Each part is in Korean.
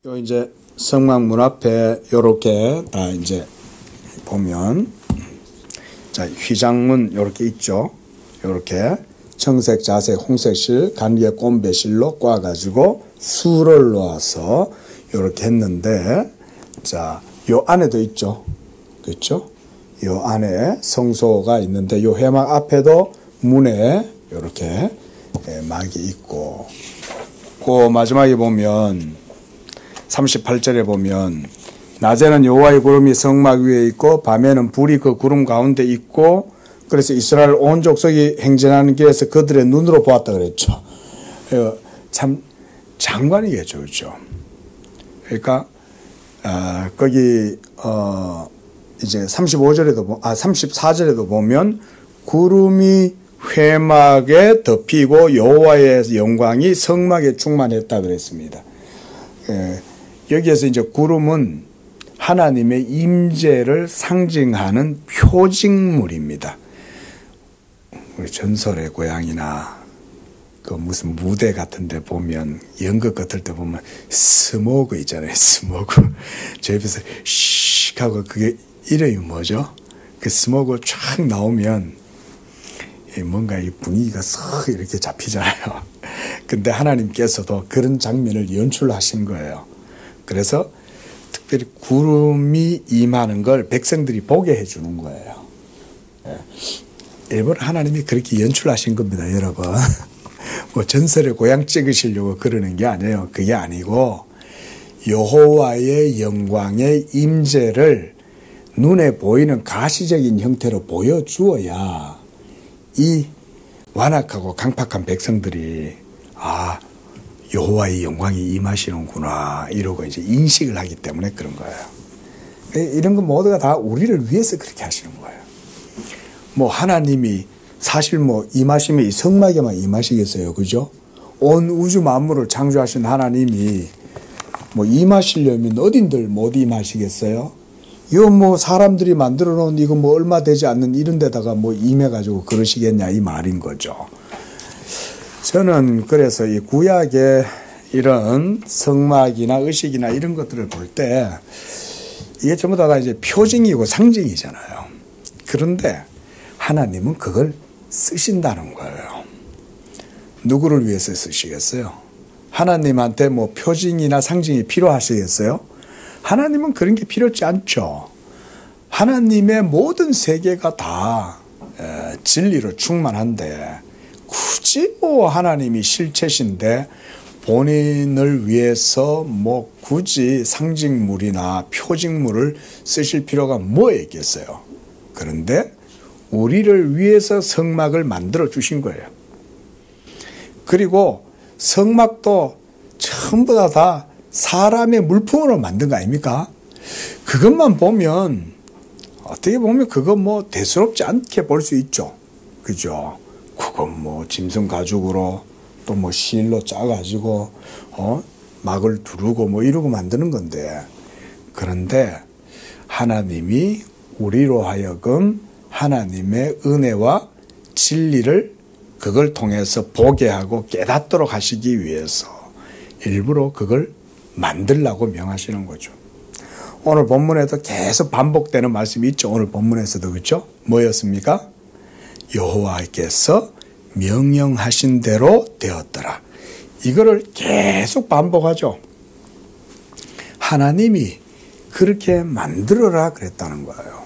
요 이제 성막문 앞에 요렇게 다 이제 보면 자 휘장문 요렇게 있죠. 요렇게 청색, 자색, 홍색 실, 간리의 꼼배실로 꽈가지고 수를 놓아서 요렇게 했는데 자 요 안에도 있죠. 그렇죠? 요 안에 성소가 있는데 요 회막 앞에도 문에 요렇게 막이 있고 그 마지막에 보면 38절에 보면 낮에는 여호와의 구름이 성막 위에 있고 밤에는 불이 그 구름 가운데 있고 그래서 이스라엘 온 족속이 행진하는 길에서 그들의 눈으로 보았다 그랬죠. 참 장관이겠죠. 그렇죠? 그러니까 거기 이제 34절에도 보면 구름이 회막에 덮이고 여호와의 영광이 성막에 충만했다 그랬습니다. 여기에서 이제 구름은 하나님의 임재를 상징하는 표징물입니다. 우리 전설의 고향이나 그 무슨 무대 같은 데 보면 연극 같을 때 보면 스모그 있잖아요. 스모그. 저 옆에서 씩 하고 그게 이름이 뭐죠? 그 스모그 쫙 나오면 뭔가 이 분위기가 싹 이렇게 잡히잖아요. 근데 하나님께서도 그런 장면을 연출하신 거예요. 그래서 특별히 구름이 임하는 걸 백성들이 보게 해주는 거예요. 일본 하나님이 그렇게 연출하신 겁니다, 여러분. 뭐 전설의 고향 찍으시려고 그러는 게 아니에요. 그게 아니고 여호와의 영광의 임재를 눈에 보이는 가시적인 형태로 보여주어야 이 완악하고 강팍한 백성들이 여호와의 영광이 임하시는구나 이러고 이제 인식을 하기 때문에 그런 거예요. 이런 거 모두가 다 우리를 위해서 그렇게 하시는 거예요. 뭐 하나님이 사실 뭐 임하시면 이 성막에만 임하시겠어요, 그죠? 온 우주 만물을 창조하신 하나님이 뭐 임하시려면 어딘들 못 임하시겠어요? 이거 뭐 사람들이 만들어 놓은 이거 뭐 얼마 되지 않는 이런 데다가 뭐 임해가지고 그러시겠냐 이 말인 거죠. 저는 그래서 이 구약의 이런 성막이나 의식이나 이런 것들을 볼 때 이게 전부 다 이제 표징이고 상징이잖아요. 그런데 하나님은 그걸 쓰신다는 거예요. 누구를 위해서 쓰시겠어요? 하나님한테 뭐 표징이나 상징이 필요하시겠어요? 하나님은 그런 게 필요치 않죠. 하나님의 모든 세계가 다 진리로 충만한데 굳이 뭐 하나님이 실체신데 본인을 위해서 뭐 굳이 상징물이나 표징물을 쓰실 필요가 뭐 있겠어요. 그런데 우리를 위해서 성막을 만들어 주신 거예요. 그리고 성막도 전부 다 사람의 물품으로 만든 거 아닙니까? 그것만 보면 어떻게 보면 그거 뭐 대수롭지 않게 볼 수 있죠. 그죠? 그건 뭐 짐승 가죽으로 또 뭐 실로 짜가지고 막을 두르고 뭐 이러고 만드는 건데 그런데 하나님이 우리로 하여금 하나님의 은혜와 진리를 그걸 통해서 보게 하고 깨닫도록 하시기 위해서 일부러 그걸 만들라고 명하시는 거죠. 오늘 본문에도 계속 반복되는 말씀이 있죠. 오늘 본문에서도 그렇죠? 뭐였습니까? 여호와께서 명령하신 대로 되었더라. 이거를 계속 반복하죠. 하나님이 그렇게 만들어라 그랬다는 거예요.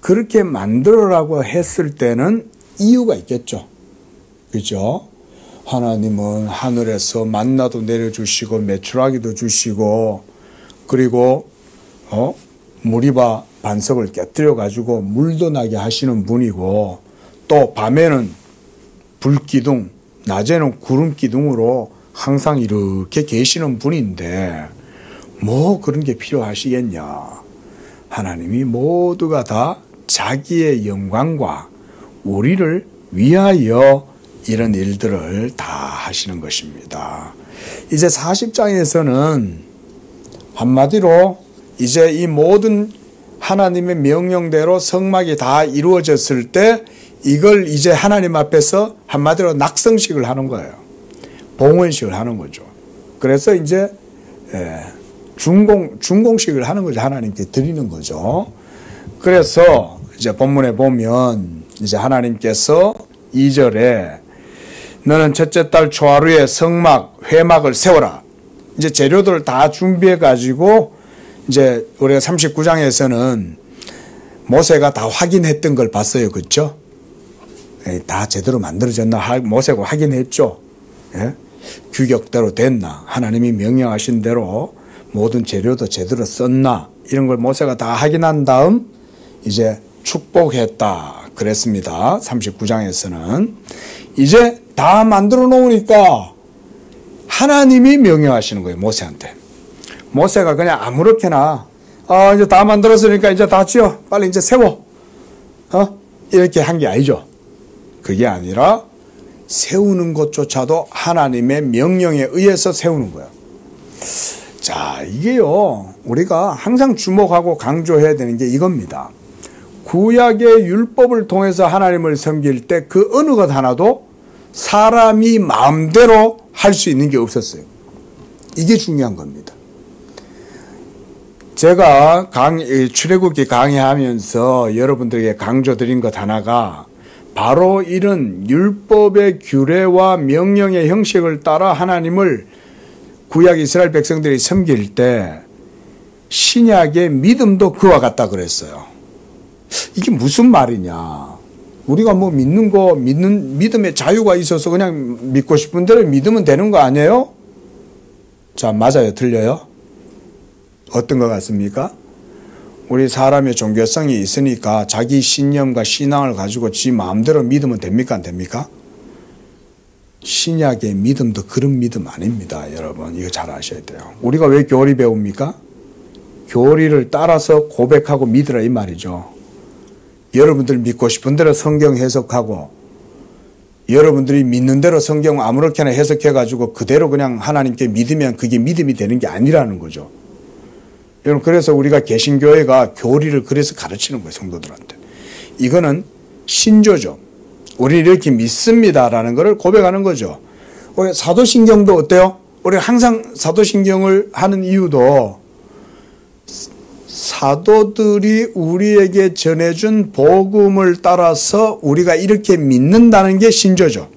그렇게 만들어라고 했을 때는 이유가 있겠죠. 그죠? 하나님은 하늘에서 만나도 내려주시고 메추라기도 주시고 그리고 무리바 반석을 깨뜨려 가지고 물도 나게 하시는 분이고 또 밤에는 불기둥 낮에는 구름기둥으로 항상 이렇게 계시는 분인데 뭐 그런 게 필요하시겠냐. 하나님이 모두가 다 자기의 영광과 우리를 위하여 이런 일들을 다 하시는 것입니다. 이제 40장에서는 한마디로 이제 이 모든 하나님의 명령대로 성막이 다 이루어졌을 때 이걸 이제 하나님 앞에서 한마디로 낙성식을 하는 거예요. 봉헌식을 하는 거죠. 그래서 이제 준공식을 하는 거죠. 하나님께 드리는 거죠. 그래서 이제 본문에 보면 이제 하나님께서 2절에 너는 첫째 달 초하루에 성막, 회막을 세워라. 이제 재료들을 다 준비해 가지고 이제 우리가 39장에서는 모세가 다 확인했던 걸 봤어요. 그렇죠? 다 제대로 만들어졌나 모세가 확인했죠. 예? 규격대로 됐나, 하나님이 명령하신 대로 모든 재료도 제대로 썼나, 이런 걸 모세가 다 확인한 다음 이제 축복했다 그랬습니다. 39장에서는 이제 다 만들어 놓으니까 하나님이 명령하시는 거예요. 모세한테. 모세가 그냥 아무렇게나 이제 다 만들었으니까 이제 다 지어, 빨리 이제 세워, 이렇게 한 게 아니죠. 그게 아니라 세우는 것조차도 하나님의 명령에 의해서 세우는 거예요. 자, 이게요, 우리가 항상 주목하고 강조해야 되는 게 이겁니다. 구약의 율법을 통해서 하나님을 섬길 때 그 어느 것 하나도 사람이 마음대로 할 수 있는 게 없었어요. 이게 중요한 겁니다. 제가 출애굽기 강의하면서 여러분들에게 강조드린 것 하나가 바로 이런 율법의 규례와 명령의 형식을 따라 하나님을 구약 이스라엘 백성들이 섬길 때 신약의 믿음도 그와 같다 그랬어요. 이게 무슨 말이냐. 우리가 뭐 믿음의 자유가 있어서 그냥 믿고 싶은 대로 믿으면 되는 거 아니에요? 자, 맞아요? 틀려요? 어떤 것 같습니까? 우리 사람의 종교성이 있으니까 자기 신념과 신앙을 가지고 지 마음대로 믿으면 됩니까? 안 됩니까? 신약의 믿음도 그런 믿음 아닙니다. 여러분, 이거 잘 아셔야 돼요. 우리가 왜 교리 배웁니까? 교리를 따라서 고백하고 믿으라 이 말이죠. 여러분들 믿고 싶은 대로 성경 해석하고 여러분들이 믿는 대로 성경 아무렇게나 해석해가지고 그대로 그냥 하나님께 믿으면 그게 믿음이 되는 게 아니라는 거죠. 여러분, 그래서 우리가 개신교회가 교리를 그래서 가르치는 거예요. 성도들한테. 이거는 신조죠. 우리는 이렇게 믿습니다라는 것을 고백하는 거죠. 우리 사도신경도 어때요? 우리 항상 사도신경을 하는 이유도 사도들이 우리에게 전해준 복음을 따라서 우리가 이렇게 믿는다는 게 신조죠.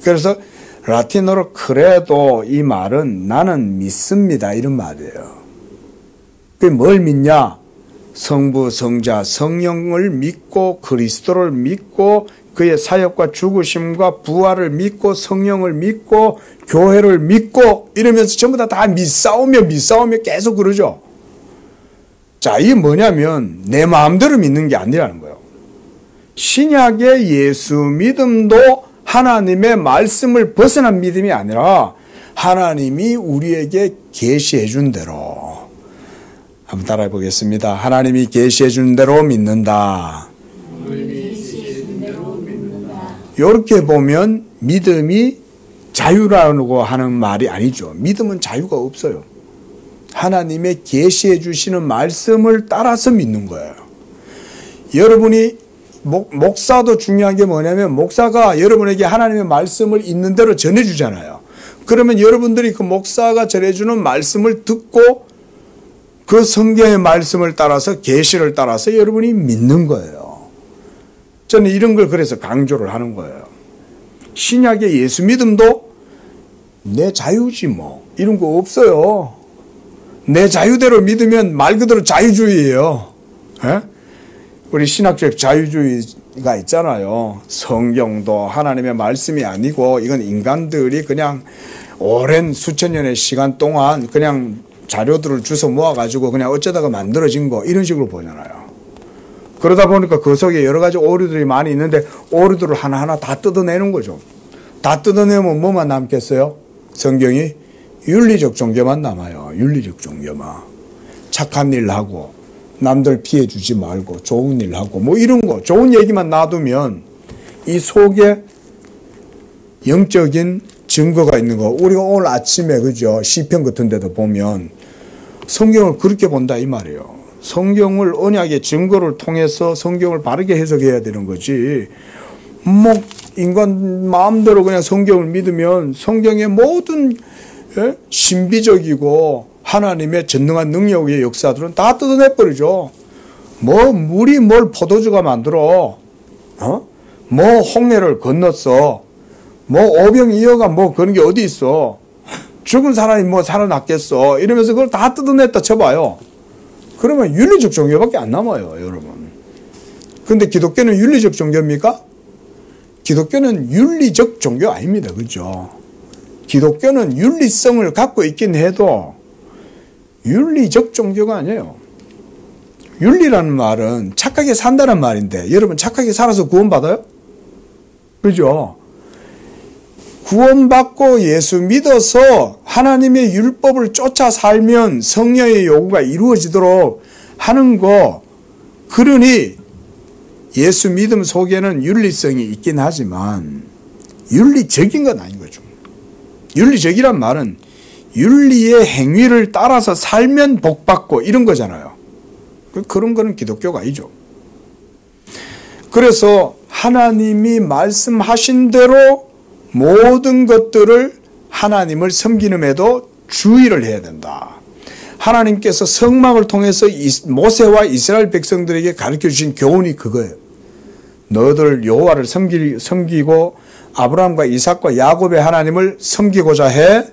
그래서 라틴어로 그래도 이 말은 나는 믿습니다 이런 말이에요. 그게 뭘 믿냐? 성부, 성자, 성령을 믿고 그리스도를 믿고 그의 사역과 죽으심과 부활을 믿고 성령을 믿고 교회를 믿고 이러면서 전부 다 믿사오며 계속 그러죠. 자, 이게 뭐냐면 내 마음대로 믿는 게 아니라는 거예요. 신약의 예수 믿음도 하나님의 말씀을 벗어난 믿음이 아니라 하나님이 우리에게 계시해 준 대로, 한번 따라해 보겠습니다. 하나님이 계시해 준 대로 믿는다. 이렇게 보면 믿음이 자유라고 하는 말이 아니죠. 믿음은 자유가 없어요. 하나님의 계시해 주시는 말씀을 따라서 믿는 거예요. 여러분이 목사도 중요한 게 뭐냐면 목사가 여러분에게 하나님의 말씀을 있는 대로 전해주잖아요. 그러면 여러분들이 그 목사가 전해주는 말씀을 듣고 그 성경의 말씀을 따라서 계시를 따라서 여러분이 믿는 거예요. 저는 이런 걸 그래서 강조를 하는 거예요. 신약의 예수 믿음도 내 자유지 뭐 이런 거 없어요. 내 자유대로 믿으면 말 그대로 자유주의예요. 에? 우리 신학적 자유주의가 있잖아요. 성경도 하나님의 말씀이 아니고 이건 인간들이 그냥 오랜 수천 년의 시간 동안 그냥 자료들을 주워 모아가지고 그냥 어쩌다가 만들어진 거 이런 식으로 보잖아요. 그러다 보니까 그 속에 여러 가지 오류들이 많이 있는데 오류들을 하나하나 다 뜯어내는 거죠. 다 뜯어내면 뭐만 남겠어요? 성경이 윤리적 종교만 남아요. 윤리적 종교만. 착한 일 하고 남들 피해 주지 말고 좋은 일 하고 뭐 이런 거 좋은 얘기만 놔두면 이 속에 영적인 증거가 있는 거. 우리가 오늘 아침에 그죠? 시편 같은 데도 보면 성경을 그렇게 본다 이 말이에요. 성경을 언약의 증거를 통해서 성경을 바르게 해석해야 되는 거지. 뭐 인간 마음대로 그냥 성경을 믿으면 성경의 모든 신비적이고 하나님의 전능한 능력의 역사들은 다 뜯어내버리죠. 뭐 물이 뭘 포도주가 만들어? 뭐 홍해를 건넜어? 뭐 오병이어가 뭐 그런 게 어디 있어? 죽은 사람이 뭐 살아났겠어? 이러면서 그걸 다 뜯어냈다 쳐봐요. 그러면 윤리적 종교밖에 안 남아요, 여러분. 근데 기독교는 윤리적 종교입니까? 기독교는 윤리적 종교 아닙니다. 그죠? 기독교는 윤리성을 갖고 있긴 해도 윤리적 종교가 아니에요. 윤리라는 말은 착하게 산다는 말인데 여러분 착하게 살아서 구원받아요? 그죠? 구원받고 예수 믿어서 하나님의 율법을 쫓아 살면 성령의 요구가 이루어지도록 하는 거, 그러니 예수 믿음 속에는 윤리성이 있긴 하지만 윤리적인 건 아닌 거죠. 윤리적이란 말은 윤리의 행위를 따라서 살면 복받고 이런 거잖아요. 그런 거는 기독교가 아니죠. 그래서 하나님이 말씀하신 대로 모든 것들을 하나님을 섬기는에도 주의를 해야 된다. 하나님께서 성막을 통해서 모세와 이스라엘 백성들에게 가르쳐 주신 교훈이 그거예요. 너희들 여호와를 섬기고 아브라함과 이삭과 야곱의 하나님을 섬기고자 해.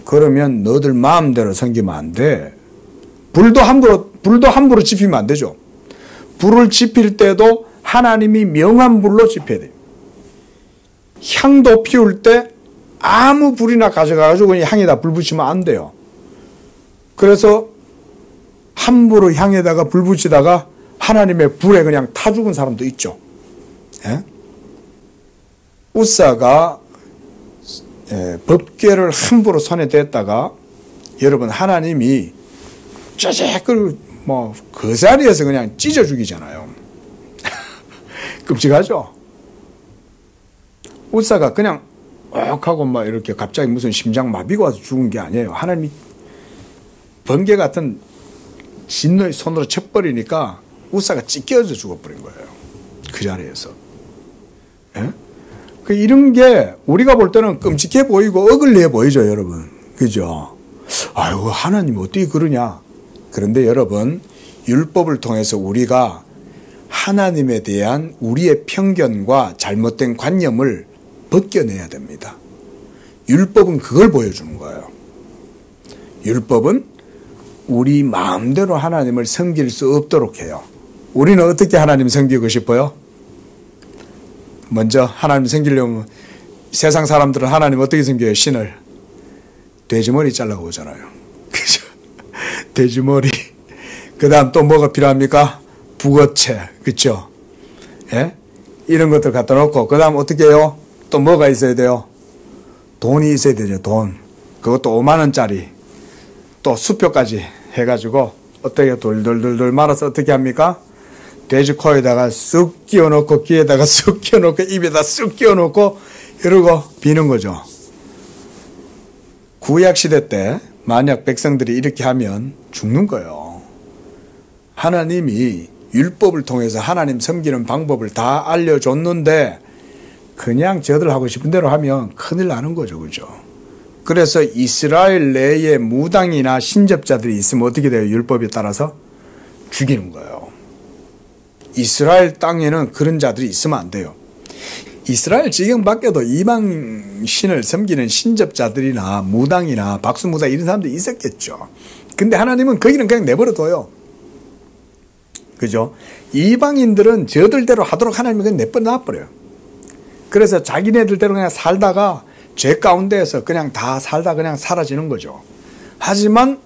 그러면 너희들 마음대로 섬기면 안 돼. 불도 함부로 지피면 안 되죠. 불을 지필 때도 하나님이 명한 불로 지펴야 돼요. 향도 피울 때 아무 불이나 가져가가지고 그냥 향에다 불 붙이면 안 돼요. 그래서 함부로 향에다가 불 붙이다가 하나님의 불에 그냥 타 죽은 사람도 있죠. 예? 우사가 법궤를 함부로 손에 댔다가 여러분 하나님이 쫙쫙 그 자리에서 그냥 찢어 죽이잖아요. 끔찍하죠? 우사가 그냥 하고 막 이렇게 갑자기 무슨 심장 마비가 와서 죽은 게 아니에요. 하나님이 번개 같은 진노의 손으로 쳐버리니까 우사가 찢겨져 죽어버린 거예요. 그 자리에서. 예? 이런 게 우리가 볼 때는 끔찍해 보이고 어글리해 보이죠, 여러분. 그죠? 아유, 하나님 어떻게 그러냐. 그런데 여러분, 율법을 통해서 우리가 하나님에 대한 우리의 편견과 잘못된 관념을 벗겨내야 됩니다. 율법은 그걸 보여주는 거예요. 율법은 우리 마음대로 하나님을 섬길 수 없도록 해요. 우리는 어떻게 하나님 섬기고 싶어요? 먼저 하나님 섬기려면 세상 사람들은 하나님 어떻게 섬겨요? 신을 돼지머리 잘라고 오잖아요. 그죠? 돼지머리. 그 다음 또 뭐가 필요합니까? 북어채. 그죠? 예? 이런 것들 갖다 놓고 그 다음 어떻게 해요? 또 뭐가 있어야 돼요? 돈이 있어야 되죠. 돈. 그것도 5만 원짜리. 또 수표까지 해가지고 어떻게 돌돌돌돌 말아서 어떻게 합니까? 돼지 코에다가 쑥 끼워놓고 귀에다가 쑥 끼워놓고 입에다 쑥 끼워놓고 이러고 비는 거죠. 구약시대 때 만약 백성들이 이렇게 하면 죽는 거예요. 하나님이 율법을 통해서 하나님 섬기는 방법을 다 알려줬는데 그냥 저들 하고 싶은 대로 하면 큰일 나는 거죠. 그죠? 그래서 이스라엘 내에 무당이나 신접자들이 있으면 어떻게 돼요? 율법에 따라서 죽이는 거예요. 이스라엘 땅에는 그런 자들이 있으면 안 돼요. 이스라엘 지경 밖에도 이방 신을 섬기는 신접자들이나 무당이나 박수무당 이런 사람들이 있었겠죠. 근데 하나님은 거기는 그냥 내버려둬요. 그죠? 이방인들은 저들대로 하도록 하나님은 그냥 내버려놔버려요. 그래서 자기네들대로 그냥 살다가 죄 가운데에서 그냥 다 살다 그냥 사라지는 거죠. 하지만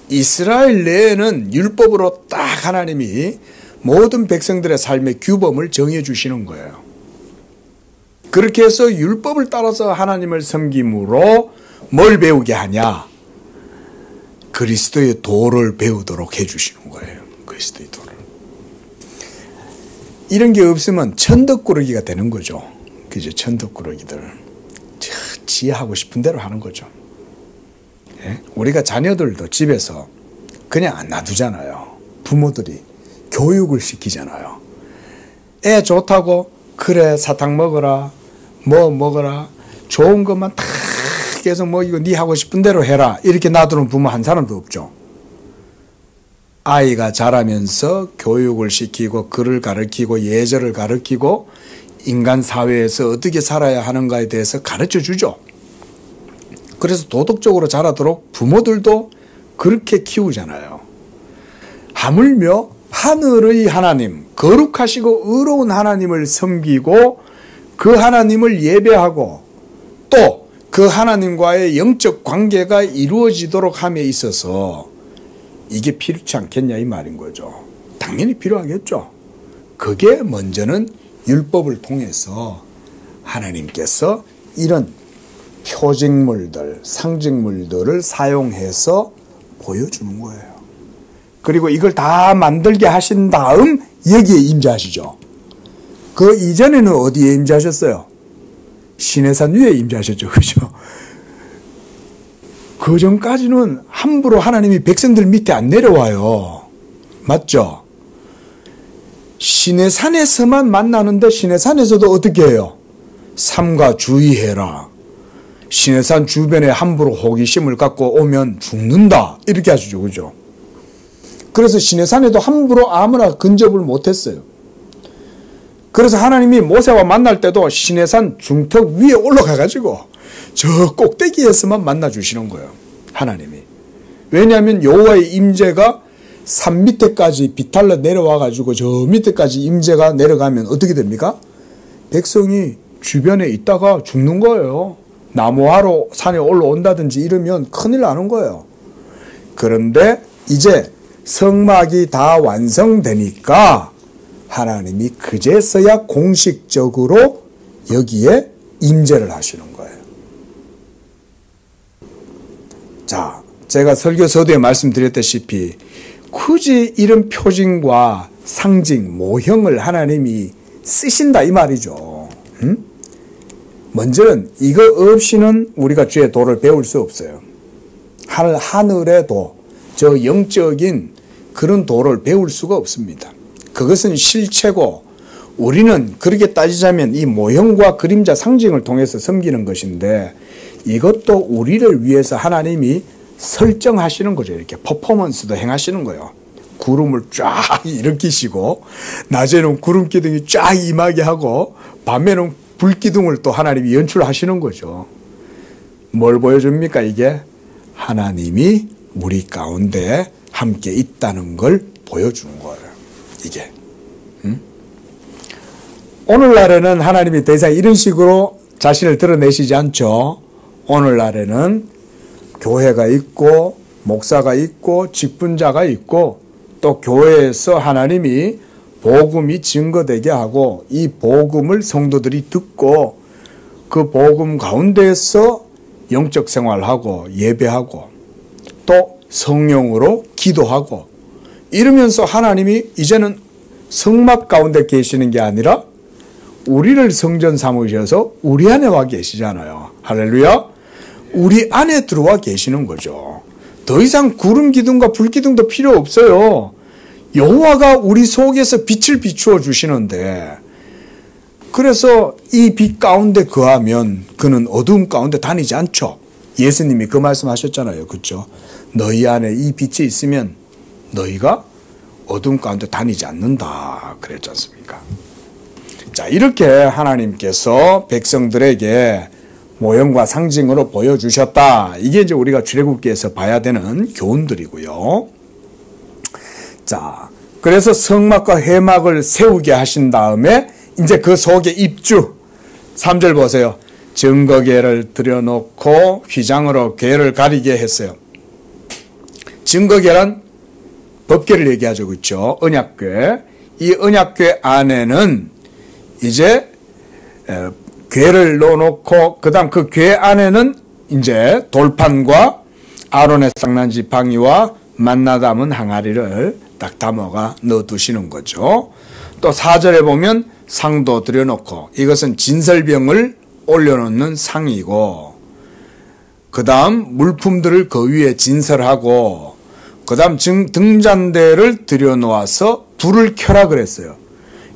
이스라엘 내에는 율법으로 딱 하나님이 모든 백성들의 삶의 규범을 정해 주시는 거예요. 그렇게 해서 율법을 따라서 하나님을 섬김으로 뭘 배우게 하냐? 그리스도의 도를 배우도록 해 주시는 거예요. 그리스도의 도를. 이런 게 없으면 천덕꾸러기가 되는 거죠. 그죠? 천덕꾸러기들. 지하고 싶은 대로 하는 거죠. 예? 우리가 자녀들도 집에서 그냥 안 놔두잖아요. 부모들이 교육을 시키잖아요. 애 좋다고 그래 사탕 먹어라 뭐 먹어라 좋은 것만 다 계속 뭐 이거 네 하고 싶은 대로 해라 이렇게 놔두는 부모 한 사람도 없죠. 아이가 자라면서 교육을 시키고 글을 가르치고 예절을 가르치고 인간 사회에서 어떻게 살아야 하는가에 대해서 가르쳐 주죠. 그래서 도덕적으로 자라도록 부모들도 그렇게 키우잖아요. 하물며 하늘의 하나님, 거룩하시고 의로운 하나님을 섬기고 그 하나님을 예배하고 또 그 하나님과의 영적 관계가 이루어지도록 함에 있어서 이게 필요치 않겠냐 이 말인 거죠. 당연히 필요하겠죠. 그게 먼저는 율법을 통해서 하나님께서 이런 표징물들, 상징물들을 사용해서 보여주는 거예요. 그리고 이걸 다 만들게 하신 다음 여기에 임재하시죠. 그 이전에는 어디에 임재하셨어요? 시내산 위에 임재하셨죠. 그죠? 그 전까지는 함부로 하나님이 백성들 밑에 안 내려와요. 맞죠? 시내산에서만 만나는데 시내산에서도 어떻게 해요? 삼가 주의해라. 시내산 주변에 함부로 호기심을 갖고 오면 죽는다. 이렇게 하시죠. 그죠? 그래서 시내산에도 함부로 아무나 근접을 못했어요. 그래서 하나님이 모세와 만날 때도 시내산 중턱 위에 올라가가지고 저 꼭대기에서만 만나주시는 거예요. 하나님이. 왜냐하면 여호와의 임재가 산 밑에까지 비탈로 내려와가지고 저 밑에까지 임재가 내려가면 어떻게 됩니까? 백성이 주변에 있다가 죽는 거예요. 나무하러 산에 올라온다든지 이러면 큰일 나는 거예요. 그런데 이제 성막이 다 완성되니까 하나님이 그제서야 공식적으로 여기에 임재를 하시는 거예요. 자, 제가 설교 서두에 말씀드렸다시피 굳이 이런 표징과 상징, 모형을 하나님이 쓰신다 이 말이죠. 먼저는 이거 없이는 우리가 주의 도를 배울 수 없어요. 하늘의 도, 저 영적인 그런 도를 배울 수가 없습니다. 그것은 실체고 우리는 그렇게 따지자면 이 모형과 그림자 상징을 통해서 섬기는 것인데 이것도 우리를 위해서 하나님이 설정하시는 거죠. 이렇게 퍼포먼스도 행하시는 거예요. 구름을 쫙 일으키시고 낮에는 구름 기둥이 쫙 임하게 하고 밤에는 불 기둥을 또 하나님이 연출하시는 거죠. 뭘 보여줍니까 이게? 하나님이 우리 가운데 함께 있다는 걸 보여주는 거예요. 이게. 오늘날에는 하나님이 더 이상 이런 식으로 자신을 드러내시지 않죠. 오늘날에는 교회가 있고 목사가 있고 직분자가 있고 또 교회에서 하나님이 복음이 증거되게 하고 이 복음을 성도들이 듣고 그 복음 가운데에서 영적 생활하고 예배하고 또 성령으로 기도하고 이러면서 하나님이 이제는 성막 가운데 계시는 게 아니라 우리를 성전 삼으셔서 우리 안에 와 계시잖아요. 할렐루야. 우리 안에 들어와 계시는 거죠. 더 이상 구름 기둥과 불 기둥도 필요 없어요. 여호와가 우리 속에서 빛을 비추어 주시는데 그래서 이 빛 가운데 거하면 그는 어두움 가운데 다니지 않죠. 예수님이 그 말씀하셨잖아요. 그렇죠? 너희 안에 이 빛이 있으면 너희가 어둠 가운데 다니지 않는다 그랬지 않습니까? 자, 이렇게 하나님께서 백성들에게 모형과 상징으로 보여주셨다. 이게 이제 우리가 출애굽기에서 봐야 되는 교훈들이고요. 자, 그래서 성막과 회막을 세우게 하신 다음에 이제 그 속에 입주 3절 보세요. 증거궤를 들여놓고 휘장으로 궤를 가리게 했어요. 증거궤란 법궤를 얘기하죠. 그렇죠? 언약궤. 이 언약궤 안에는 이제 궤를 넣어놓고 그다음 그 궤 안에는 이제 돌판과 아론의 쌍난지 방위와 만나 담은 항아리를 딱 담아가 넣어두시는 거죠. 또 4절에 보면 상도 들여놓고 이것은 진설병을 올려놓는 상이고 그 다음 물품들을 그 위에 진설하고 그 다음 등잔대를 들여놓아서 불을 켜라 그랬어요.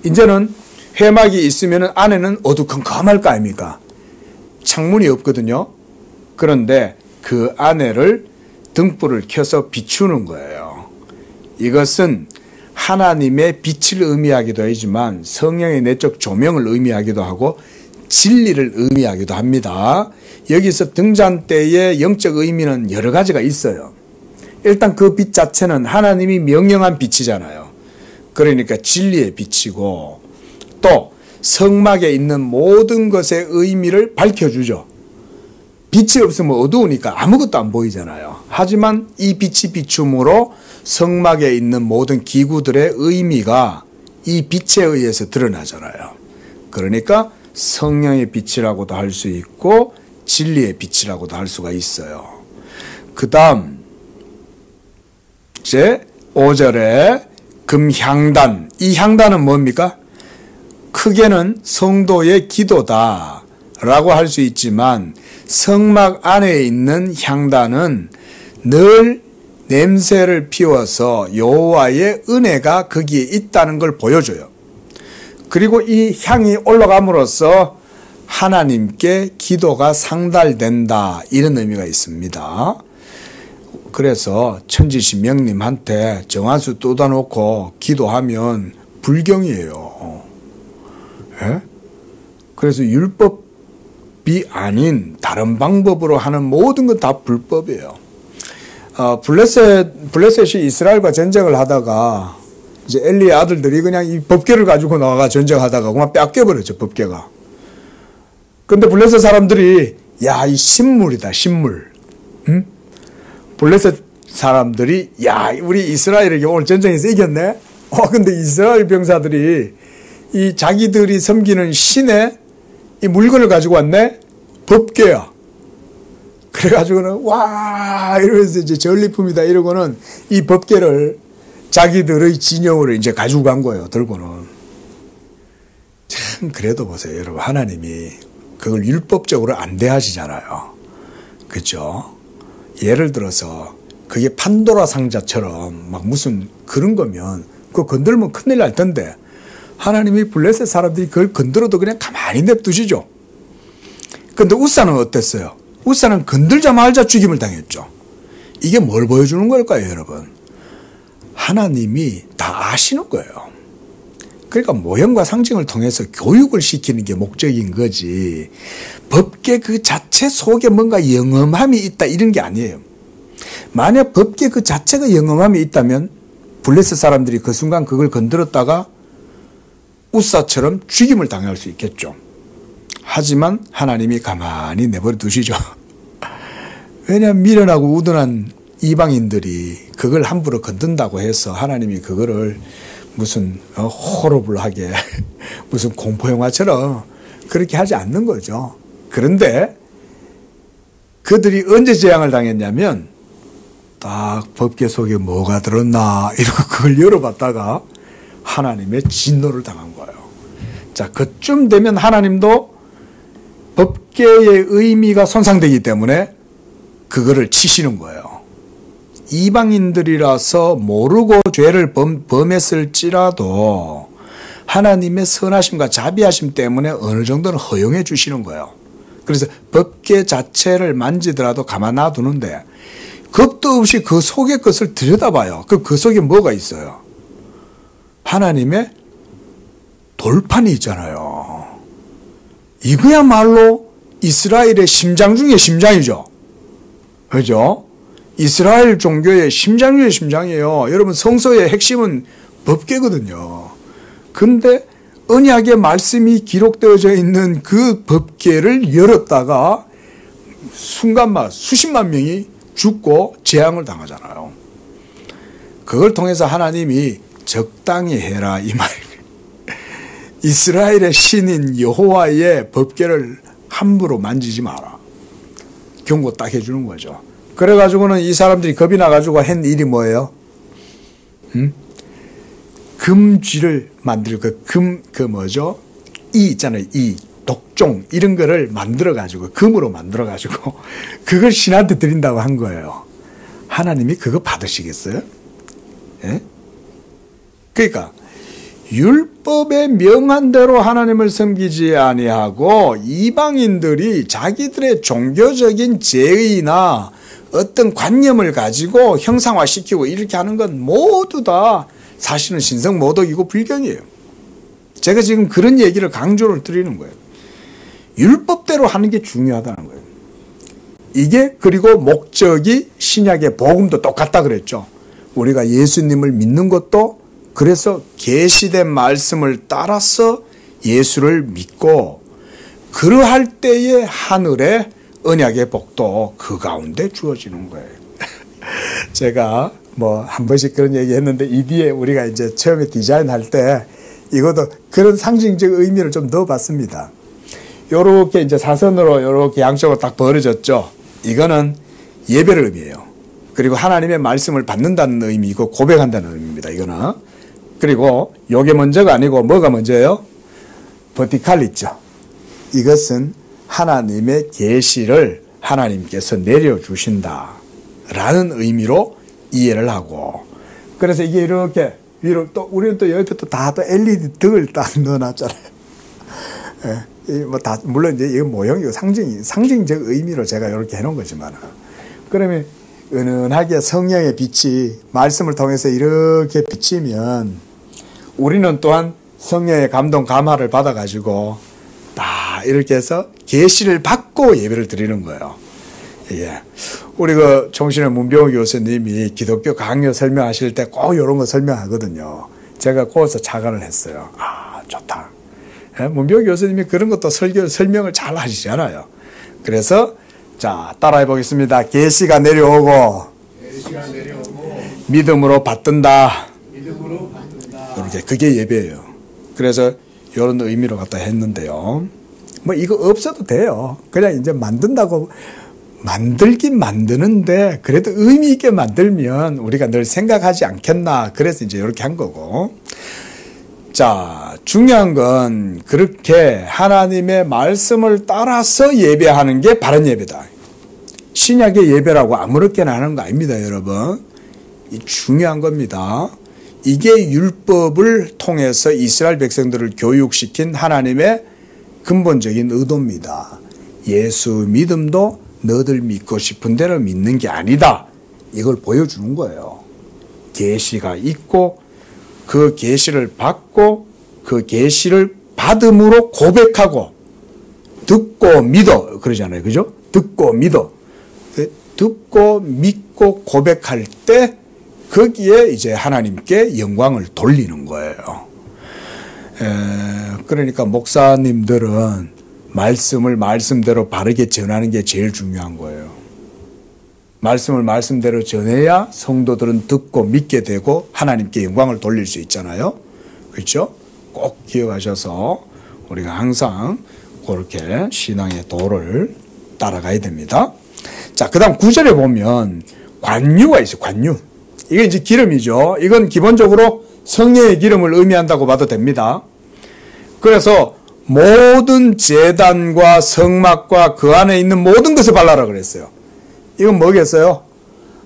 이제는 회막이 있으면 안에는 어두컴컴할 거 아닙니까? 창문이 없거든요. 그런데 그 안에를 등불을 켜서 비추는 거예요. 이것은 하나님의 빛을 의미하기도 하지만 성령의 내적 조명을 의미하기도 하고 진리를 의미하기도 합니다. 여기서 등잔대의 영적 의미는 여러 가지가 있어요. 일단 그 빛 자체는 하나님이 명령한 빛이잖아요. 그러니까 진리의 빛이고 또 성막에 있는 모든 것의 의미를 밝혀주죠. 빛이 없으면 어두우니까 아무것도 안 보이잖아요. 하지만 이 빛이 비춤으로 성막에 있는 모든 기구들의 의미가 이 빛에 의해서 드러나잖아요. 그러니까 성령의 빛이라고도 할 수 있고 진리의 빛이라고도 할 수가 있어요. 그 다음 이제 5절에 금향단, 이 향단은 뭡니까? 크게는 성도의 기도다 라고 할 수 있지만 성막 안에 있는 향단은 늘 냄새를 피워서 여호와의 은혜가 거기에 있다는 걸 보여줘요. 그리고 이 향이 올라감으로써 하나님께 기도가 상달된다 이런 의미가 있습니다. 그래서 천지신명님한테 정한수 뜯어놓고 기도하면 불경이에요. 예? 그래서 율법이 아닌 다른 방법으로 하는 모든 건 다 불법이에요. 블레셋이 이스라엘과 전쟁을 하다가 이제 엘리의 아들들이 그냥 이 법궤를 가지고 나가 전쟁하다가 그만 뺏겨버렸죠, 법궤가. 근데 블레셋 사람들이 야, 이 신물이다, 신물. 응? 블레셋 사람들이 야, 우리 이스라엘에게 오늘 전쟁에서 이겼네. 근데 이스라엘 병사들이 이 자기들이 섬기는 신의 이 물건을 가지고 왔네. 법궤야. 그래가지고는 와 이러면서 이제 전리품이다 이러고는 이 법궤를 자기들의 진영으로 이제 가지고 간 거예요. 들고는. 참 그래도 보세요, 여러분. 하나님이 그걸 율법적으로 안 대하시잖아요. 그렇죠? 예를 들어서 그게 판도라 상자처럼 막 무슨 그런 거면 그거 건들면 큰일 날 텐데 하나님이 블레셋 사람들이 그걸 건들어도 그냥 가만히 냅두시죠. 근데 우사는 어땠어요? 우사는 건들자마자 죽임을 당했죠. 이게 뭘 보여주는 걸까요, 여러분? 하나님이 다 아시는 거예요. 그러니까 모형과 상징을 통해서 교육을 시키는 게 목적인 거지 법계 그 자체 속에 뭔가 영험함이 있다 이런 게 아니에요. 만약 법계 그 자체가 영험함이 있다면 블레셋 사람들이 그 순간 그걸 건드렸다가 우사처럼 죽임을 당할 수 있겠죠. 하지만 하나님이 가만히 내버려 두시죠. 왜냐하면 미련하고 우둔한 이방인들이 그걸 함부로 건든다고 해서 하나님이 그거를 무슨 호러블하게 무슨 공포영화처럼 그렇게 하지 않는 거죠. 그런데 그들이 언제 재앙을 당했냐면 딱 법궤 속에 뭐가 들었나 이러고 그걸 열어봤다가 하나님의 진노를 당한 거예요. 자, 그쯤 되면 하나님도 법궤의 의미가 손상되기 때문에 그거를 치시는 거예요. 이방인들이라서 모르고 죄를 범했을지라도 하나님의 선하심과 자비하심 때문에 어느 정도는 허용해 주시는 거예요. 그래서 법궤 자체를 만지더라도 가만 놔두는데 겁도 없이 그 속의 것을 들여다봐요. 그 속에 뭐가 있어요? 하나님의 돌판이 있잖아요. 이거야말로 이스라엘의 심장 중에 심장이죠. 그죠? 이스라엘 종교의 심장 중에 심장이에요. 여러분 성서의 핵심은 법궤거든요. 근데 언약의 말씀이 기록되어져 있는 그 법궤를 열었다가 순간만 수십만 명이 죽고 재앙을 당하잖아요. 그걸 통해서 하나님이 적당히 해라 이 말이에요. 이스라엘의 신인 여호와의 법궤를 함부로 만지지 마라. 경고 딱 해주는 거죠. 그래가지고는 이 사람들이 겁이 나가지고 한 일이 뭐예요? 금쥐를 만들고 뭐죠? 이 있잖아요. 이 독종 이런 거를 만들어가지고 금으로 만들어가지고 그걸 신한테 드린다고 한 거예요. 하나님이 그거 받으시겠어요? 예? 그러니까 율법에 명한 대로 하나님을 섬기지 아니하고 이방인들이 자기들의 종교적인 제의나 어떤 관념을 가지고 형상화시키고 이렇게 하는 건 모두 다 사실은 신성모독이고 불경이에요. 제가 지금 그런 얘기를 강조를 드리는 거예요. 율법대로 하는 게 중요하다는 거예요. 이게 그리고 목적이 신약의 복음도 똑같다 그랬죠. 우리가 예수님을 믿는 것도 그래서 계시된 말씀을 따라서 예수를 믿고 그러할 때에 하늘의 언약의 복도 그 가운데 주어지는 거예요. 제가 뭐 한 번씩 그런 얘기 했는데 이 뒤에 우리가 이제 처음에 디자인할 때 이것도 그런 상징적 의미를 좀 넣어봤습니다. 요렇게 이제 사선으로 요렇게 양쪽으로 딱 벌어졌죠. 이거는 예배를 의미해요. 그리고 하나님의 말씀을 받는다는 의미이고 고백한다는 의미입니다. 이거는. 그리고 요게 먼저가 아니고 뭐가 먼저예요? 버티칼 있죠. 이것은 하나님의 계시를 하나님께서 내려주신다 라는 의미로 이해를 하고, 그래서 이게 이렇게 위로 또 우리는 또 옆에 또 다 또 LED 등을 딱 넣어놨잖아요. 뭐 다 물론 이제 이거 모형이고 상징적 의미로 제가 이렇게 해놓은 거지만, 그러면 은은하게 성령의 빛이 말씀을 통해서 이렇게 비치면 우리는 또한 성령의 감동 감화를 받아가지고 다 이렇게 해서 계시를 받고 예배를 드리는 거예요. 예. 우리 그 총신의 문병호 교수님이 기독교 강요 설명하실 때 꼭 이런 거 설명하거든요. 제가 거기서 착안을 했어요. 아, 좋다. 예? 문병호 교수님이 그런 것도 설명을 잘 하시잖아요. 그래서 자, 따라해 보겠습니다. 계시가 내려오고 믿음으로 받든다. 이렇게 그게 예배예요. 그래서 이런 의미로 갖다 했는데요. 뭐 이거 없어도 돼요. 그냥 이제 만든다고 만들긴 만드는데 그래도 의미 있게 만들면 우리가 늘 생각하지 않겠나. 그래서 이제 이렇게 한 거고. 자, 중요한 건 그렇게 하나님의 말씀을 따라서 예배하는 게 바른 예배다. 신약의 예배라고 아무렇게나 하는 거 아닙니다, 여러분. 이 중요한 겁니다. 이게 율법을 통해서 이스라엘 백성들을 교육시킨 하나님의 근본적인 의도입니다. 예수 믿음도 너들 믿고 싶은 대로 믿는 게 아니다. 이걸 보여주는 거예요. 계시가 있고 그 계시를 받고 그 계시를 받음으로 고백하고 듣고 믿어 그러잖아요. 그죠? 듣고 믿어. 듣고 믿고 고백할 때 거기에 이제 하나님께 영광을 돌리는 거예요. 그러니까 목사님들은 말씀을 말씀대로 바르게 전하는 게 제일 중요한 거예요. 말씀을 말씀대로 전해야 성도들은 듣고 믿게 되고 하나님께 영광을 돌릴 수 있잖아요. 그렇죠? 꼭 기억하셔서 우리가 항상 그렇게 신앙의 도를 따라가야 됩니다. 자, 그 다음 9절에 보면 관유가 있어요. 관유. 이게 이제 기름이죠. 이건 기본적으로 성령의 기름을 의미한다고 봐도 됩니다. 그래서 모든 제단과 성막과 그 안에 있는 모든 것을 발라라 그랬어요. 이건 뭐겠어요?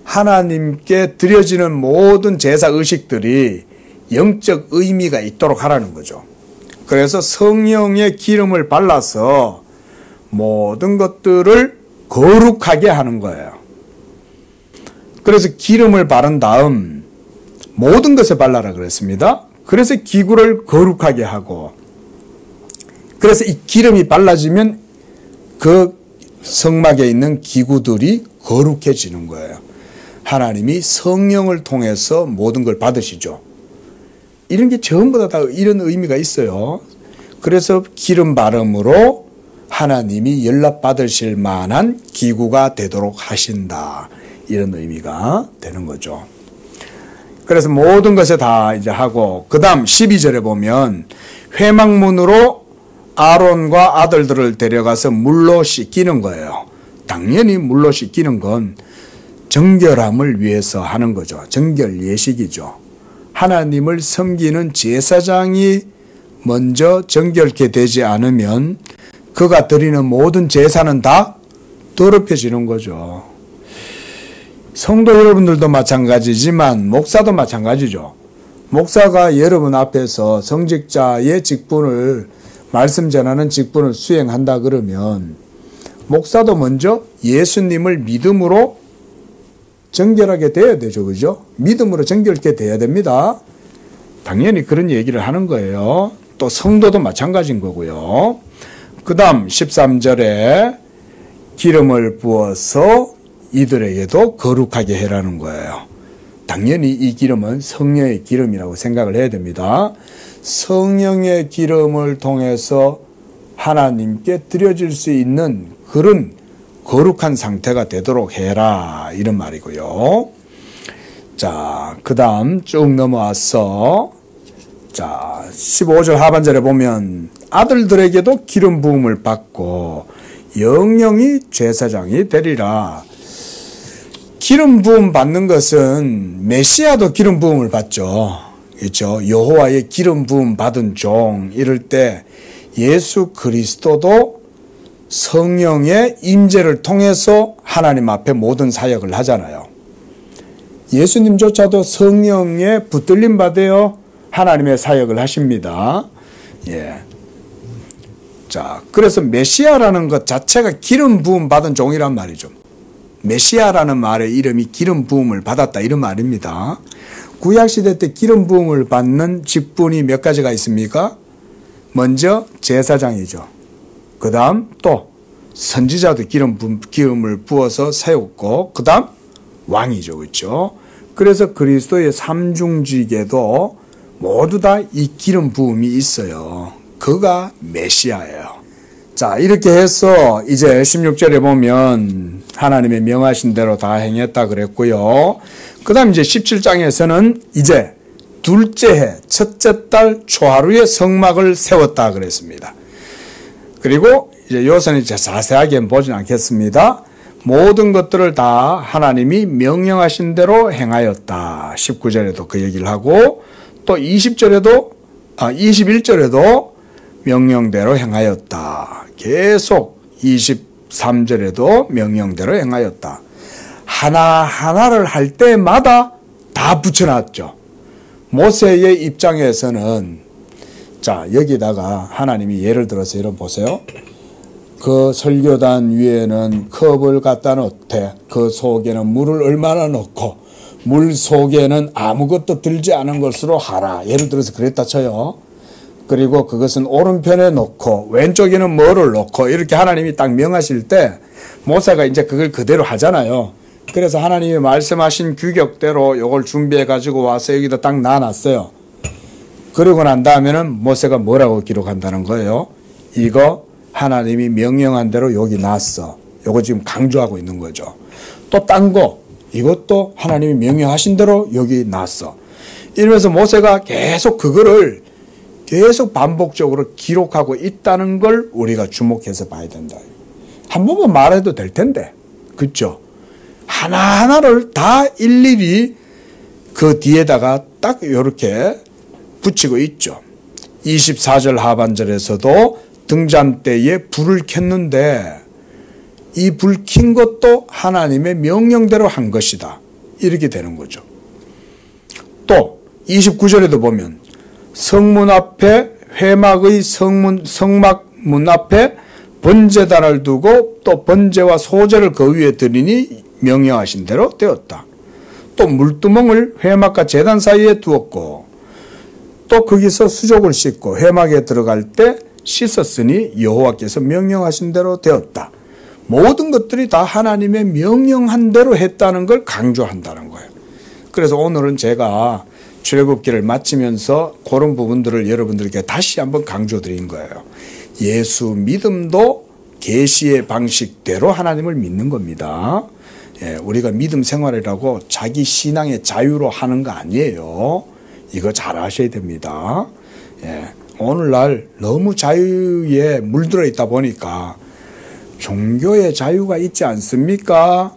하나님께 드려지는 모든 제사 의식들이 영적 의미가 있도록 하라는 거죠. 그래서 성령의 기름을 발라서 모든 것들을 거룩하게 하는 거예요. 그래서 기름을 바른 다음 모든 것을 발라라 그랬습니다. 그래서 기구를 거룩하게 하고, 그래서 이 기름이 발라지면 그 성막에 있는 기구들이 거룩해지는 거예요. 하나님이 성령을 통해서 모든 걸 받으시죠. 이런 게 전부 다 이런 의미가 있어요. 그래서 기름 바름으로 하나님이 연락받으실 만한 기구가 되도록 하신다. 이런 의미가 되는 거죠. 그래서 모든 것에 다 이제 하고, 그 다음 12절에 보면 회막문으로 아론과 아들들을 데려가서 물로 씻기는 거예요. 당연히 물로 씻기는 건 정결함을 위해서 하는 거죠. 정결 예식이죠. 하나님을 섬기는 제사장이 먼저 정결케 되지 않으면 그가 드리는 모든 제사는 다 더럽혀지는 거죠. 성도 여러분들도 마찬가지지만 목사도 마찬가지죠. 목사가 여러분 앞에서 성직자의 직분을, 말씀 전하는 직분을 수행한다 그러면 목사도 먼저 예수님을 믿음으로 정결하게 돼야 되죠. 그죠? 믿음으로 정결케 돼야 됩니다. 당연히 그런 얘기를 하는 거예요. 또 성도도 마찬가지인 거고요. 그 다음 13절에 기름을 부어서 이들에게도 거룩하게 해라는 거예요. 당연히 이 기름은 성령의 기름이라고 생각을 해야 됩니다. 성령의 기름을 통해서 하나님께 드려질 수 있는 그런 거룩한 상태가 되도록 해라, 이런 말이고요. 자, 그 다음 쭉 넘어와서, 자, 15절 하반절에 보면 아들들에게도 기름 부음을 받고 영영이 제사장이 되리라. 기름 부음 받는 것은 메시아도 기름 부음을 받죠. 그렇죠? 여호와의 기름 부음 받은 종, 이럴 때 예수 그리스도도 성령의 임재를 통해서 하나님 앞에 모든 사역을 하잖아요. 예수님조차도 성령에 붙들림 받아요. 하나님의 사역을 하십니다. 예. 자, 그래서 메시아라는 것 자체가 기름 부음 받은 종이란 말이죠. 메시아라는 말의 이름이 기름 부음을 받았다, 이런 말입니다. 구약시대 때 기름 부음을 받는 직분이 몇 가지가 있습니까? 먼저 제사장이죠. 그 다음 또 선지자도 기름을 부어서 세웠고, 그 다음 왕이죠. 그렇죠? 그래서 그리스도의 삼중직에도 모두 다 이 기름 부음이 있어요. 그가 메시아예요. 자, 이렇게 해서 이제 16절에 보면 하나님의 명하신 대로 다 행했다 그랬고요. 그 다음 이제 17장에서는 이제 둘째 해 첫째 달 초하루에 성막을 세웠다 그랬습니다. 그리고 이제 요새는 이제 자세하게 보진 않겠습니다. 모든 것들을 다 하나님이 명령하신 대로 행하였다. 19절에도 그 얘기를 하고, 또 21절에도 명령대로 행하였다. 계속 23절에도 명령대로 행하였다. 하나하나를 할 때마다 다 붙여놨죠. 모세의 입장에서는, 자, 여기다가 하나님이 예를 들어서 이런 보세요. 그 설교단 위에는 컵을 갖다 놓되 그 속에는 물을 얼마나 넣고 물 속에는 아무것도 들지 않은 것으로 하라. 예를 들어서 그랬다 쳐요. 그리고 그것은 오른편에 놓고 왼쪽에는 뭐를 놓고, 이렇게 하나님이 딱 명하실 때 모세가 이제 그걸 그대로 하잖아요. 그래서 하나님이 말씀하신 규격대로 이걸 준비해 가지고 와서 여기다 딱 놔놨어요. 그러고 난 다음에는 모세가 뭐라고 기록한다는 거예요? 이거 하나님이 명령한 대로 여기 놨어. 이거 지금 강조하고 있는 거죠. 또 딴 거, 이것도 하나님이 명령하신 대로 여기 놨어. 이러면서 모세가 계속 그거를 계속 반복적으로 기록하고 있다는 걸 우리가 주목해서 봐야 된다. 한 번만 말해도 될 텐데, 그렇죠? 하나하나를 다 일일이 그 뒤에다가 딱 이렇게 붙이고 있죠. 24절 하반절에서도 등잔 때에 불을 켰는데 이 불 킨 것도 하나님의 명령대로 한 것이다. 이렇게 되는 거죠. 또 29절에도 보면 성문 앞에 회막의 성막 문 앞에 번제단을 두고 또 번제와 소제를 그 위에 드리니 명령하신 대로 되었다. 또 물두멍을 회막과 제단 사이에 두었고 또 거기서 수족을 씻고 회막에 들어갈 때 씻었으니 여호와께서 명령하신 대로 되었다. 모든 것들이 다 하나님의 명령한 대로 했다는 걸 강조한다는 거예요. 그래서 오늘은 제가 출애굽기를 마치면서 그런 부분들을 여러분들께 다시 한번 강조드린 거예요. 예수 믿음도 계시의 방식대로 하나님을 믿는 겁니다. 예, 우리가 믿음 생활이라고 자기 신앙의 자유로 하는 거 아니에요. 이거 잘 아셔야 됩니다. 예, 오늘날 너무 자유에 물들어 있다 보니까 종교의 자유가 있지 않습니까?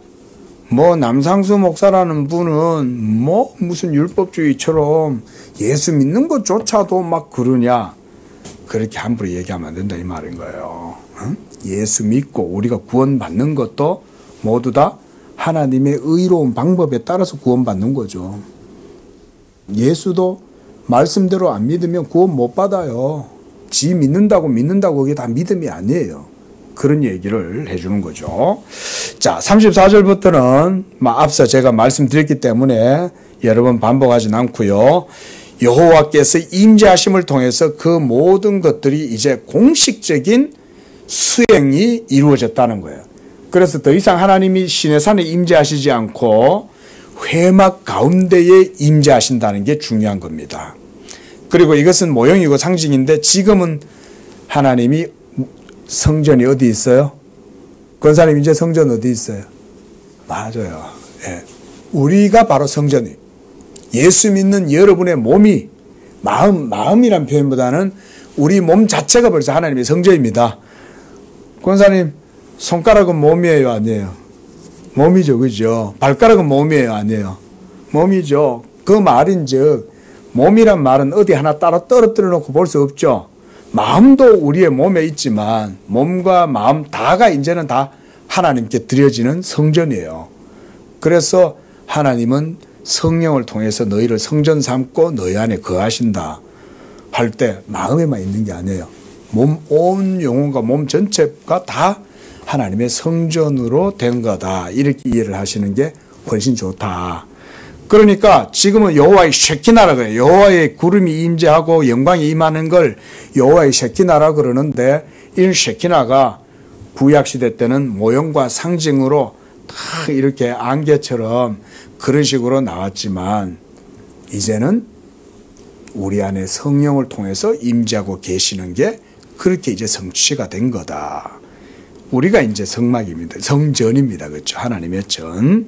뭐 남상수 목사라는 분은 뭐 무슨 율법주의처럼 예수 믿는 것조차도 막 그러냐, 그렇게 함부로 얘기하면 안 된다 이 말인 거예요. 응? 예수 믿고 우리가 구원받는 것도 모두 다 하나님의 의로운 방법에 따라서 구원받는 거죠. 예수도 말씀대로 안 믿으면 구원 못 받아요. 지 믿는다고 그게 다 믿음이 아니에요. 그런 얘기를 해주는 거죠. 자, 34절부터는 앞서 제가 말씀드렸기 때문에 여러 번 반복하진 않고요. 여호와께서 임재하심을 통해서 그 모든 것들이 이제 공식적인 수행이 이루어졌다는 거예요. 그래서 더 이상 하나님이 시내산에 임재하시지 않고 회막 가운데에 임재하신다는 게 중요한 겁니다. 그리고 이것은 모형이고 상징인데 지금은 하나님이 성전이 어디 있어요? 권사님 이제 성전 어디 있어요? 맞아요. 예. 우리가 바로 성전이에요. 예수 믿는 여러분의 몸이 마음이란 표현보다는 우리 몸 자체가 벌써 하나님의 성전입니다. 권사님 손가락은 몸이에요, 아니에요? 몸이죠, 그죠? 발가락은 몸이에요, 아니에요? 몸이죠. 그 말인즉 몸이란 말은 어디 하나 따로 떨어뜨려 놓고 볼 수 없죠. 마음도 우리의 몸에 있지만 몸과 마음 다가 이제는 다 하나님께 드려지는 성전이에요. 그래서 하나님은 성령을 통해서 너희를 성전 삼고 너희 안에 거하신다 할 때 마음에만 있는 게 아니에요. 몸, 온 영혼과 몸 전체가 다 하나님의 성전으로 된 거다. 이렇게 이해를 하시는 게 훨씬 좋다. 그러니까 지금은 여호와의 쉐키나라 그래요. 여호와의 구름이 임재하고 영광이 임하는 걸 여호와의 쉐키나라 그러는데 이 쉐키나가 구약시대 때는 모형과 상징으로 다 이렇게 안개처럼 그런 식으로 나왔지만 이제는 우리 안에 성령을 통해서 임재하고 계시는 게 그렇게 이제 성취가 된 거다. 우리가 이제 성막입니다. 성전입니다. 그렇죠? 하나님의 전.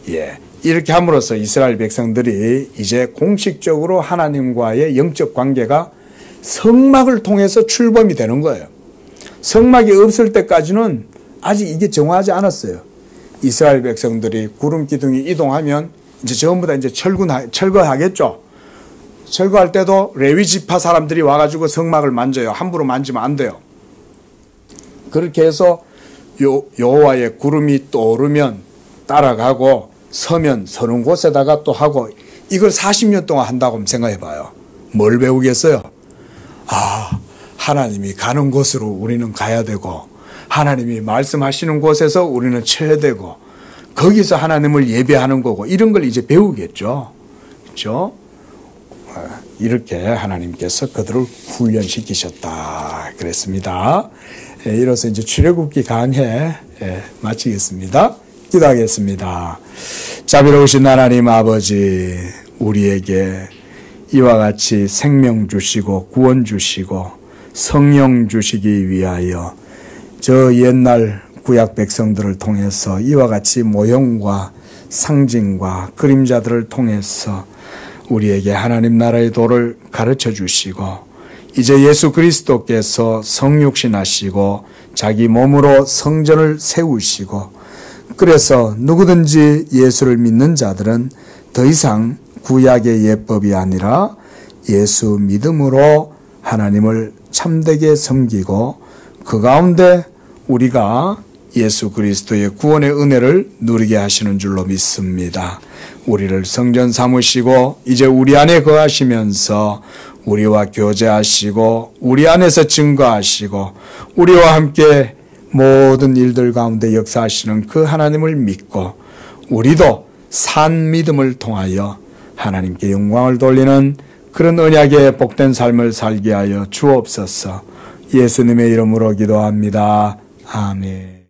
예. 이렇게 함으로써 이스라엘 백성들이 이제 공식적으로 하나님과의 영적 관계가 성막을 통해서 출범이 되는 거예요. 성막이 없을 때까지는 아직 이게 정화하지 않았어요. 이스라엘 백성들이 구름 기둥이 이동하면 이제 전부 다 이제 철거하겠죠. 철거할 때도 레위 지파 사람들이 와가지고 성막을 만져요. 함부로 만지면 안 돼요. 그렇게 해서 여호와의 구름이 떠오르면 따라가고 서면 서는 곳에다가 또 하고 이걸 40년 동안 한다고 하면 생각해 봐요. 뭘 배우겠어요? 하나님이 가는 곳으로 우리는 가야 되고 하나님이 말씀하시는 곳에서 우리는 쳐야 되고 거기서 하나님을 예배하는 거고 이런 걸 이제 배우겠죠. 그렇죠? 이렇게 하나님께서 그들을 훈련시키셨다 그랬습니다. 이로써 이제 출애굽기 강해 마치겠습니다. 기도하겠습니다. 자비로우신 하나님 아버지, 우리에게 이와 같이 생명 주시고 구원 주시고 성령 주시기 위하여 저 옛날 구약 백성들을 통해서 이와 같이 모형과 상징과 그림자들을 통해서 우리에게 하나님 나라의 도를 가르쳐 주시고 이제 예수 그리스도께서 성육신하시고 자기 몸으로 성전을 세우시고 그래서 누구든지 예수를 믿는 자들은 더 이상 구약의 예법이 아니라 예수 믿음으로 하나님을 참되게 섬기고 그 가운데 우리가 예수 그리스도의 구원의 은혜를 누리게 하시는 줄로 믿습니다. 우리를 성전 삼으시고 이제 우리 안에 거하시면서 우리와 교제하시고 우리 안에서 증거하시고 우리와 함께 모든 일들 가운데 역사하시는 그 하나님을 믿고 우리도 산 믿음을 통하여 하나님께 영광을 돌리는 그런 언약의 복된 삶을 살게 하여 주옵소서. 예수님의 이름으로 기도합니다. 아멘.